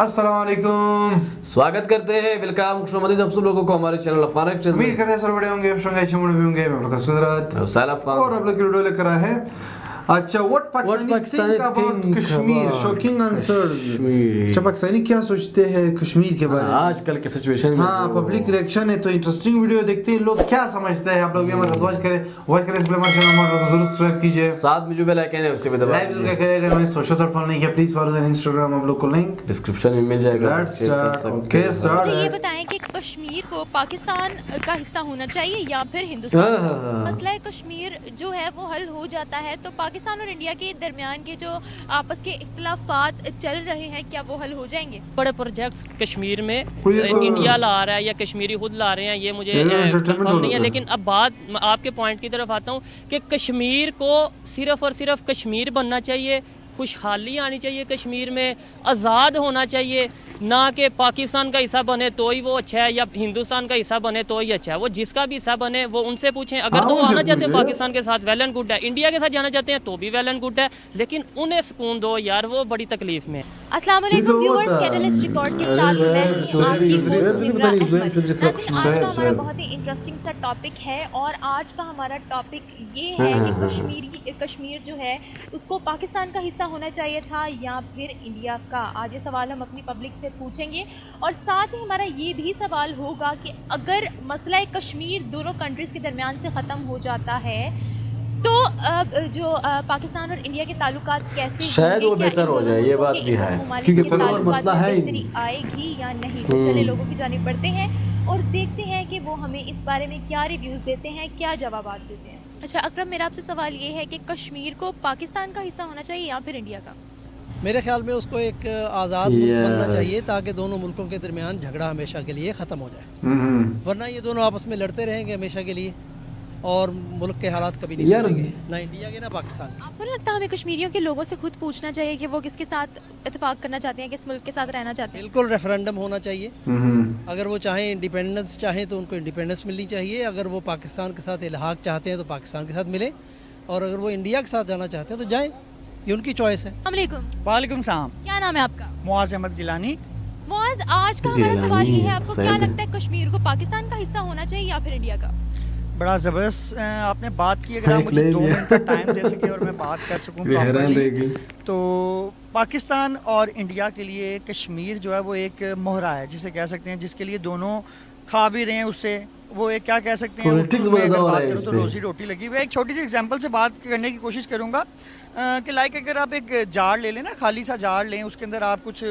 अस्सलाम वालेकुम, स्वागत करते हैं, वेलकम, खुशामदीद आप सब लोगों को हमारे चैनल अफगान एक्ट्रेस में। उम्मीद करते हैं सब बड़े होंगे, होंगे, चमड़े भी होंगे। मैं आपका सुदरत वसाइल अफगान और आप लोग की वीडियो लेकर आए हैं। अच्छा, what Pakistani think about Kashmir, shocking answer. अच्छा, पाकिस्तानी क्या सोचते हैं कश्मीर के बारे में आजकल की सिचुएशन में? हाँ, पब्लिक रिएक्शन है तो इंटरेस्टिंग वीडियो देखते हैं, लोग क्या समझते हैं। आप लोग भी हमारे साथ वॉच करें इस हमारे चैनल को जरूर सब्सक्राइब कीजिए, साथ में जो बेल आइकन है उसे भी दबा लाइक दीजिए। जरूर करें। अगर हमें सोशल साइट फॉलो नहीं किया प्लीज फॉलो दें इंस्टाग्राम, आप लोग को लिंक डिस्क्रिप्शन में मिल जाएगा। Let's start. ओके मुझे ये स्टार्ट। बताएं कि कश्मीर को पाकिस्तान का हिस्सा होना चाहिए या फिर हिंदुस्तान का? मसला कश्मीर जो है वो हल हो जाता है तो पाकिस्तान और इंडिया के दरमियान के जो आपस के इख्तिलाफात चल रहे हैं क्या वो हल हो जाएंगे? बड़े प्रोजेक्ट्स कश्मीर में तो इंडिया ला रहा है या कश्मीरी खुद ला रहे हैं, ये मुझे कंफर्म नहीं है। लेकिन अब बात आपके पॉइंट की तरफ आता हूँ कि कश्मीर को सिर्फ और सिर्फ कश्मीर बनना चाहिए, खुशहाली आनी चाहिए कश्मीर में, आज़ाद होना चाहिए, ना कि पाकिस्तान का हिस्सा बने तो ही वो अच्छा है या हिंदुस्तान का हिस्सा बने तो ही अच्छा है। वो जिसका भी हिस्सा बने वो उनसे पूछें। अगर हाँ, तो वो उनसे आना चाहते हैं पूछें। पाकिस्तान के साथ वेल एंड गुड है, इंडिया के साथ जाना चाहते हैं तो भी वेल एंड गुड है, लेकिन उन्हें सुकून दो यार, वो बड़ी तकलीफ में। अस्सलाम वालेकुम व्यूअर्स, कैटलिस्ट रिकॉर्ड के साथ मैं हूं आपकी होस्ट सिमरा अहमद। नाज़रीन, आज का हमारा बहुत ही इंटरेस्टिंग सा टॉपिक है और आज का हमारा टॉपिक ये है कि कश्मीर जो है उसको पाकिस्तान का हिस्सा होना चाहिए था या फिर इंडिया का। आज ये सवाल हम अपनी पब्लिक से पूछेंगे और साथ ही हमारा ये भी सवाल होगा कि अगर मसला कश्मीर दोनों कंट्रीज़ के दरमियान से ख़त्म हो जाता है तो जो पाकिस्तान और इंडिया के ताल्लुकात कैसे शायद वो बेहतर हो जाए, ये बात भी है, क्योंकि कोई और मसला है ही नहीं। आएगी या नहीं। तो चले लोगों की जानिब बढ़ते हैं और देखते हैं कि वो हमें इस बारे में क्या रिव्यूज़ देते हैं, क्या जवाब देते हैं। अच्छा अकरम, मेरा आपसे सवाल ये है कि कश्मीर को पाकिस्तान का हिस्सा होना चाहिए या फिर इंडिया का? मेरे ख्याल में उसको एक आज़ाद मुल्क बनना चाहिए ताकि दोनों मुल्कों के दरमियान झगड़ा हमेशा के लिए ख़त्म हो जाए, वरना ये दोनों आपस में लड़ते रहेंगे हमेशा के लिए और मुल्क के हालात कभी नहीं सुधरेंगे, ना इंडिया के ना पाकिस्तान के। आपको नहीं लगता हमें कश्मीरियों के लोगों से खुद पूछना चाहिए कि वो किसके साथ इत्तेफाक करना चाहते हैं, किस मुल्क के साथ रहना चाहते हैं? बिल्कुल रेफरेंडम होना चाहिए। अगर वो चाहें इंडिपेंडेंस चाहें तो उनको इंडिपेंडेंस मिलनी चाहिए। अगर वो पाकिस्तान के साथ इल्हाक चाहते हैं तो पाकिस्तान के साथ मिले, और अगर वो इंडिया के साथ जाना चाहते हैं तो जाएँ, ये उनकी चॉइस है। वालेकुम सलाम, क्या नाम है आपका? मुआज़ अहमद गिलानी। मुआज़, आज का हमारा सवाल ये है, आपको सही क्या है। लगता है कश्मीर को पाकिस्तान का हिस्सा होना चाहिए या फिर इंडिया का? बड़ा ज़बरदस्त आपने बात की। अगर आप मुझे 2 मिनट का टाइम दे सके और मैं बात कर सकूं प्रॉपर्ली, तो पाकिस्तान और इंडिया के लिए कश्मीर जो है वो एक मोहरा है, जिसे कह सकते हैं, जिसके लिए दोनों खा भी रहे हैं उससे। वो एक क्या कह सकते हैं, Politics उर्दू में बड़ा अगर हो रहा बात है करूं इस तो पे। रोजी रोटी लगी हुई है। एक छोटी सी एग्जांपल से बात करने की कोशिश करूंगा कि लाइक अगर आप एक जार ले लें ना, खाली सा जार लें, उसके अंदर आप कुछ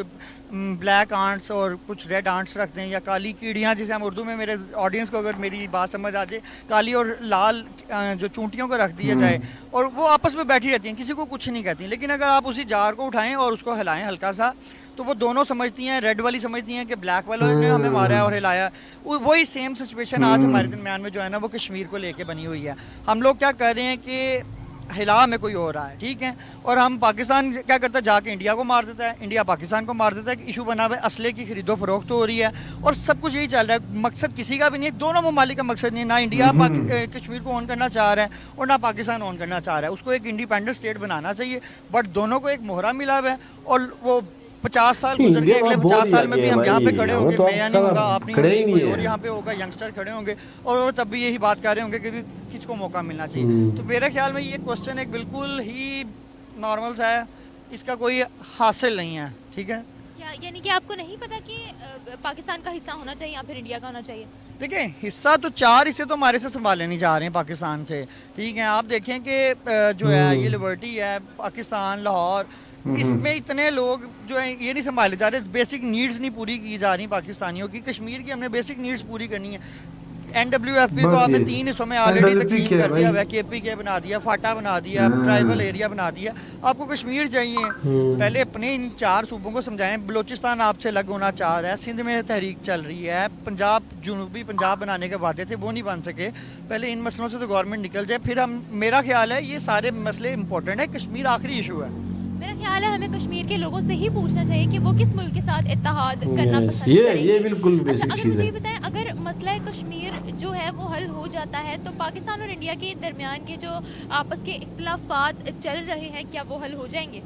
ब्लैक आंट्स और कुछ रेड आंट्स रख दें, या काली कीड़ियाँ जिसे हम उर्दू में, मेरे ऑडियंस को अगर मेरी बात समझ आ जाए, काली और लाल जो चूंटियों को रख दिया जाए और वो आपस में बैठी रहती हैं, किसी को कुछ नहीं कहती। लेकिन अगर आप उसी जार को उठाएं और उसको हिलाएं हल्का सा, तो वो दोनों समझती हैं, रेड वाली समझती हैं कि ब्लैक वालों ने हमें मारा है और हिलाया। वही सेम सिचुएशन आज हमारे दरमियान में जो है ना, वो कश्मीर को लेके बनी हुई है। हम लोग क्या कर रहे हैं कि हिला में कोई हो रहा है, ठीक है, और हम पाकिस्तान क्या करता है, जाके इंडिया को मार देता है, इंडिया पाकिस्तान को मार देता है। इशू बना हुआ है, असले की खरीदो फरोख्त हो रही है और सब कुछ यही चल रहा है। मकसद किसी का भी नहीं है, दोनों ममालिक का मकसद नहीं है। ना इंडिया कश्मीर को ऑन करना चाह रहा है और ना पाकिस्तान ऑन करना चाह रहा है। उसको एक इंडिपेंडेंट स्टेट बनाना चाहिए, बट दोनों को एक मोहरा मिला हुआ है। और वो 50 साल गुजर गए, अगले 50 साल में भी हम यहाँ पे खड़े होंगे, मैं नहीं होगा, आप नहीं होंगे, कोई और यहाँ पे होगा, यंगस्टर खड़े होंगे और वो तब भी यही बात कर रहे होंगे कि किसको मौका मिलना चाहिए। तो मेरे ख्याल में ये क्वेश्चन एक बिल्कुल ही नॉर्मल सा है, इसका कोई हासिल नहीं है, ठीक है। यानी कि आपको नहीं पता कि पाकिस्तान का हिस्सा होना चाहिए या फिर इंडिया का होना चाहिए? देखिए, हिस्सा तो 4 हिस्से तो हमारे से संभाले नहीं जा रहे हैं पाकिस्तान से, ठीक है। आप देखें कि जो है ये लिबर्टी है, पाकिस्तान, लाहौर, इसमें इतने लोग जो है ये नहीं संभाले जा रहे, बेसिक नीड्स नहीं पूरी की जा रही पाकिस्तानियों की। कश्मीर की हमने बेसिक नीड्स पूरी करनी है। NWFP को आपने 3 हिस्सों में ऑलरेडी तकसीम कर दिया है, KPK बना दिया, फाटा बना दिया, ट्राइबल एरिया बना दिया। आपको कश्मीर चाहिए, पहले अपने इन 4 सूबों को समझाएं। बलोचिस्तान आपसे अलग होना चाह रहा है, सिंध में तहरीक चल रही है, पंजाब, जनूबी पंजाब बनाने के वादे थे वो नहीं बन सके। पहले इन मसलों से तो गवर्नमेंट निकल जाए, फिर हम, मेरा ख्याल है ये सारे मसले इंपॉर्टेंट है, कश्मीर आखिरी इशू है। मेरा ख्याल है हमें कश्मीर के लोगों से ही पूछना चाहिए कि वो किस मुल्क के साथ इत्तेहाद करना पसंद करेंगे। ये बिल्कुल बेसिक अच्छा, चीज़ मुझे है। ये बताएं, अगर मसला कश्मीर जो है वो हल हो जाता है तो पाकिस्तान और इंडिया के दरमियान के जो आपस के इख्तिलाफात चल रहे हैं क्या वो हल हो जाएंगे?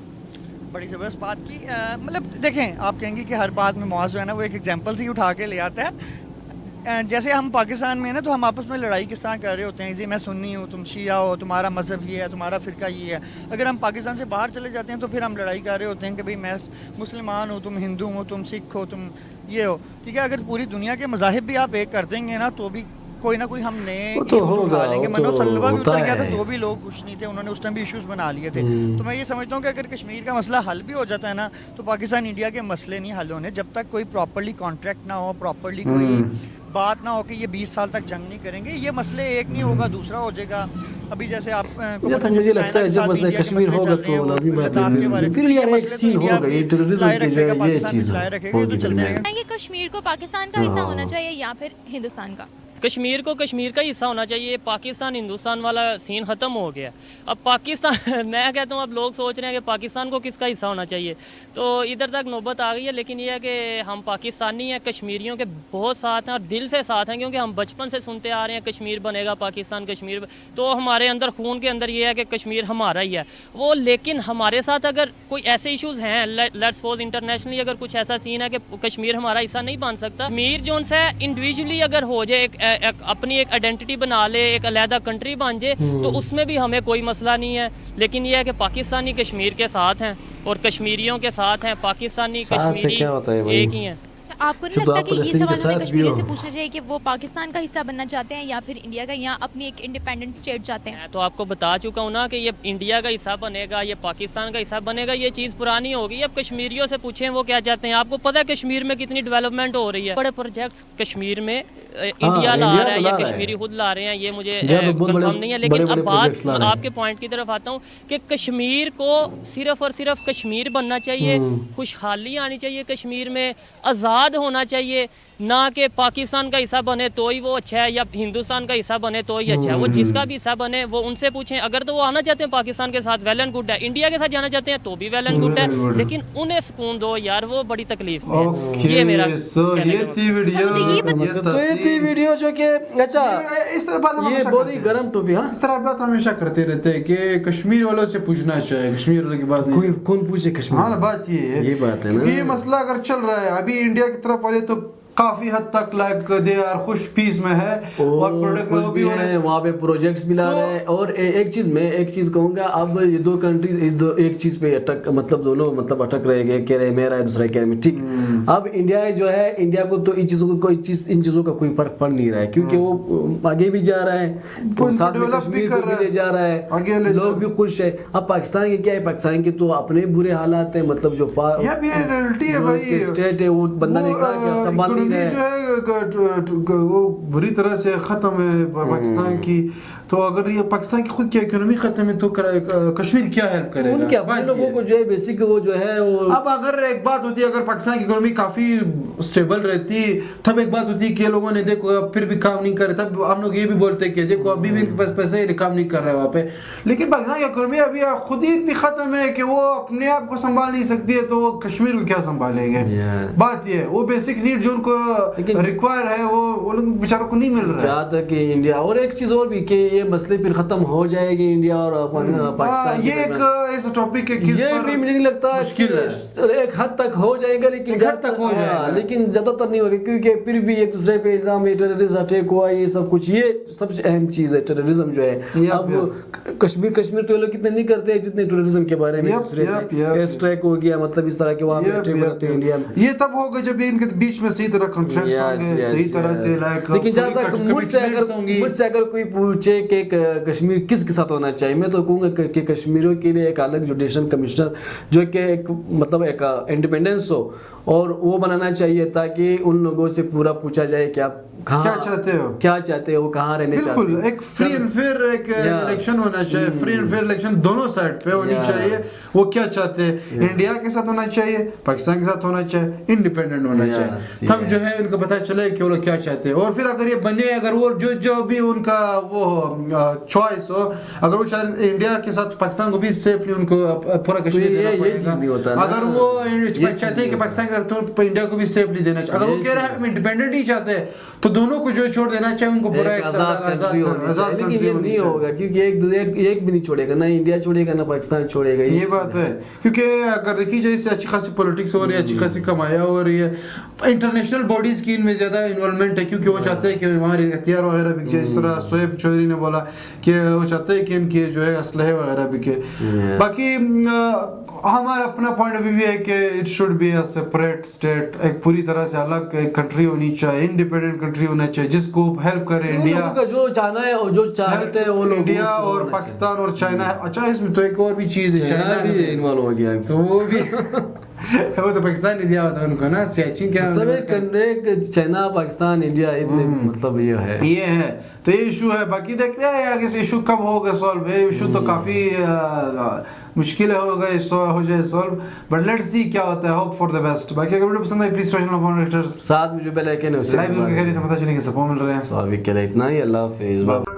बड़ी ज़बरदस्त बात की। मतलब देखें, आप कहेंगे कि हर बात में मुआज़ जो है ना वो एक एग्जांपल से ही उठा के ले आता है। जैसे हम पाकिस्तान में ना तो हम आपस में लड़ाई किस तरह कर रहे होते हैं, जी मैं सुन्नी हूँ, तुम शिया हो, तुम्हारा मज़हब ये है, तुम्हारा फ़िरका ये है। अगर हम पाकिस्तान से बाहर चले जाते हैं तो फिर हम लड़ाई कर रहे होते हैं कि भाई मैं मुसलमान हूँ, तुम हिंदू हो, तुम सिख हो, तुम ये हो, ठीक है। अगर पूरी दुनिया के मज़ाहिब भी आप एक कर देंगे ना तो भी कोई ना कोई हम नए तो होगा, लेंगे। मनोज सलवा भी उतर गया था है। तो भी लोग खुश नहीं थे, उन्होंने उस टाइम भी इश्यूज बना लिए थे। तो मैं ये समझता हूँ कि अगर कश्मीर का मसला हल भी हो जाता है ना तो पाकिस्तान इंडिया के मसले नहीं हल होने जब तक कोई प्रॉपर्ली कॉन्ट्रैक्ट ना हो, प्रॉपर्ली कोई बात ना हो कि ये 20 साल तक जंग नहीं करेंगे। ये मसले एक नहीं होगा दूसरा हो जाएगा। अभी जैसे आप मुझे लगता है जब मसला कश्मीर होगा तो लाज़मी बात है, फिर यार एक सीन होगा, ये टेररिज्म की जो है ये चीज़ होगी। कश्मीर को पाकिस्तान का हिस्सा होना चाहिए या फिर हिंदुस्तान का? कश्मीर को कश्मीर का हिस्सा होना चाहिए। पाकिस्तान हिंदुस्तान वाला सीन ख़त्म हो गया। अब पाकिस्तान मैं कहता हूँ अब लोग सोच रहे हैं कि पाकिस्तान को किसका हिस्सा होना चाहिए, तो इधर तक नौबत आ गई है। लेकिन ये है कि हम पाकिस्तानी हैं, कश्मीरियों के बहुत साथ हैं और दिल से साथ हैं, क्योंकि हम बचपन से सुनते आ रहे हैं कश्मीर बनेगा पाकिस्तान, कश्मीर। तो हमारे अंदर खून के अंदर ये है कि कश्मीर हमारा ही है वो। लेकिन हमारे साथ अगर कोई ऐसे इशूज़ हैं, लेट्स सपोज इंटरनेशनली अगर कुछ ऐसा सीन है कि कश्मीर हमारा हिस्सा नहीं बन सकता, कश्मीर जो है इंडिविजुअली अगर हो जाए, अपनी एक आइडेंटिटी बना ले, एक अलहदा कंट्री बन जाए, तो उसमें भी हमें कोई मसला नहीं है। लेकिन यह है कि पाकिस्तानी कश्मीर के साथ हैं और कश्मीरियों के साथ हैं। पाकिस्तानी कश्मीरी एक ही हैं। आपको नहीं लगता कि ये सवाल हमें कश्मीरियों से पूछना चाहिए कि वो पाकिस्तान का हिस्सा बनना चाहते हैं या फिर इंडिया का, या अपनी एक इंडिपेंडेंट स्टेट चाहते हैं? मैं तो आपको बता चुका हूँ ना कि ये इंडिया का हिस्सा बनेगा, ये पाकिस्तान का हिस्सा बनेगा, ये चीज़ पुरानी होगी। अब कश्मीरियों से पूछें वो क्या चाहते हैं। आपको पता है कश्मीर में कितनी डेवलपमेंट हो रही है, बड़े प्रोजेक्ट्स कश्मीर में इंडिया ला रहा है या कश्मीरी खुद ला रहे हैं, ये मुझे कंफर्म नहीं है। लेकिन अब बात आपके पॉइंट की तरफ आता हूँ कि कश्मीर को सिर्फ और सिर्फ कश्मीर बनना चाहिए, खुशहाली आनी चाहिए कश्मीर में, आज़ाद होना चाहिए, ना कि पाकिस्तान का हिस्सा बने तो ही वो अच्छा है या हिंदुस्तान का हिस्सा बने तो ही अच्छा है। वो जिसका भी हिस्सा बने वो उनसे पूछें। अगर तो वो आना चाहते हैं पाकिस्तान के साथ, वेल एंड गुड है। इंडिया के साथ जाना चाहते हैं तो भी वेल एंड गुड है, लेकिन उन्हें सुकून दो यार, वो बड़ी तकलीफ में है। ये मेरा वीडियो जो कि अच्छा इस तरह बात ये बहुत ही गर्म टॉपिक है। इस तरह बात हमेशा करते रहते हैं कि कश्मीर वालों से पूछना चाहिए, कश्मीर वालों की बात नहीं, कौन पूछे कश्मीर। हाँ बात ये है, ये बात है ना, ये मसला अगर चल रहा है अभी इंडिया की तरफ वाले तो काफी हद तक लाइक दे आर खुश पीस में है और प्रोडक्ट भी हो रहे हैं, वहाँ पे प्रोजेक्ट्स भी ला रहे हैं। और एक चीज कहूँगा, अब ये दो कंट्रीज इस दो एक चीज पे अटक मतलब दोनों मतलब अटक रहेंगे, कह रहे मेरा है दूसरा कह रहे ठीक। अब इंडिया जो है, इंडिया को तो इन चीजों को कोई चीज इन चीजों का कोई फर्क पड़ नहीं रहा है, क्योंकि वो आगे भी जा रहा है, साथ में कश्मीर को भी ले जा रहा है, लोग भी खुश है। अब पाकिस्तान के क्या है, पाकिस्तान के तो अपने बुरे हालात है, मतलब जो स्टेट है वो बंदा नहीं संभाल जो है वो बुरी तरह से ख़त्म है पाकिस्तान की। तो अगर ये पाकिस्तान की खुद की इकोनॉमी ख़त्म है तो कश्मीर क्या हेल्प करेगा? उनके अपने लोगों को जो है बेसिक वो जो है वो। अब अगर एक बात होती है, अगर पाकिस्तान की इकोनॉमी काफ़ी स्टेबल रहती तब एक बात होती है कि लोगों ने देखो फिर भी काम नहीं करे, तब हम लोग ये भी बोलते कि देखो अभी भी इनके पास पैसे ही काम नहीं कर रहे वहाँ पे। लेकिन पाकिस्तान की इकोनॉमी अभी खुद ही इतनी ख़त्म है कि वो अपने आप को संभाल नहीं सकती है, तो वो कश्मीर को क्या संभालेंगे? बात ये है, वो बेसिक नीड जो उनको रिक्वायर है वो लोग बेचारों को नहीं मिल रहा है। जहाँ तक कि इंडिया, और एक चीज़ और भी कि ये मसले फिर खत्म हो जाएगी इंडिया और पाकिस्तान। ये एक ऐसा टॉपिक है, ये भी मुझे नहीं लगता मुश्किल है, एक हद तक हो जाएगा, लेकिन लेकिन ज्यादातर नहीं होगा, क्योंकि फिर भी एक दूसरे पे इल्जाम, टेररिस्ट अटैक हुआ, ये सब कुछ, ये सबसे अहम चीज़ है टेररिज्म जो है। अब कश्मीर तो ये लोग कितने नहीं करते हैं जितने टूरिज्म के बारे में, एयर स्ट्राइक हो गया, मतलब इस तरह के वहाँ पे इंडिया में। ये तब होगा जब इनके बीच में सही तरह कॉन्ट्रैक्ट्स होंगे, सही तरह से लाइक। लेकिन जहाँ तक मुझसे अगर कोई पूछे कि कश्मीर किसके साथ होना चाहिए, मैं तो कहूँगा कि कश्मीरियों के लिए एक अलग जुडिशल कमिश्नर जो कि एक मतलब एक इंडिपेंडेंस हो, और वो बनाना चाहिए ताकि उन लोगों से पूरा पूछा जाए कि आप क्या चाहते हो, कहाँ रहने चाहते हो। एक फ्री एंड फेयर एक इलेक्शन होना चाहिए, फ्री एंड फेयर इलेक्शन दोनों साइड पे होनी चाहिए। वो क्या चाहते हैं, इंडिया के साथ होना चाहिए, पाकिस्तान के साथ होना चाहिए, इंडिपेंडेंट होना चाहिए, तब जो है उनको पता चले कि वो लोग क्या चाहते हैं। और फिर अगर ये बने, अगर वो जो भी उनका वो चॉइस हो, अगर वो इंडिया के साथ पाकिस्तान को भी सेफली उनको पूरा कश्मीर देना पड़ेगा। अगर वो चाहते हैं कि पाकिस्तान के तो इंडिया को भी सेफली देना चाहिए. अगर वो कह रहे हैं हम इंडिपेंडेंट नहीं चाहते तो दोनों को जो छोड़ देना चाहिए, उनको पूरा एक आजाद कंट्री होनी चाहिए. लेकिन ये नहीं होगा क्योंकि एक भी नहीं छोड़ेगा, ना इंडिया छोड़ेगा ना पाकिस्तान छोड़ेगा. ये बात है, क्योंकि अगर देखी जाए इससे अच्छी खासी पॉलिटिक्स हो रही है, अच्छी खासी कमाया हो रही है. इंटरनेशनल बॉडीज की इनमें ज्यादा इन्वॉल्वमेंट है क्योंकि वो चाहते हैं कि हमारे हथियार वगैरह बिके. जिस तरह शोएब चौधरी ने बोला कि वो चाहते हैं कि इनके जो है असलहे वगैरह बिके. बाकी हमारा अपना पॉइंट ऑफ व्यू है कि it should be a separate state, एक पूरी तरह से अलग एक कंट्री होनी चाहिए, इंडिपेंडेंट कंट्री होना चाहिए जिसको हेल्प करे इंडिया. जो चाहना है और जो चाहते हैं वो लोग, इंडिया और पाकिस्तान और चाइना. अच्छा इसमें तो एक और भी चीज है, चाइना भी इन्वॉल्व हो गया तो वो भी वो तो पाकिस्तान ने दिया हुआ था उनको ना, सियाचिन क्या मतलब चाइना पाकिस्तान इंडिया इतने मतलब ये है तो ये इशू है. बाकी देखते हैं आगे से इशू कब होगा सॉल्व. ये इशू तो काफी मुश्किल होगा हो जाए सॉल्व, बट लेट्स सी क्या होता है. Hope for the best. बाकी अगर वीडियो पसंद आए प्लीज सोशल मीडिया साथ में जो बेल आइकन है उसे लाइव करके पता चलेगा सब मिल रहे हैं. सो अभी के लिए इतना ही. अल्लाह हाफिज़.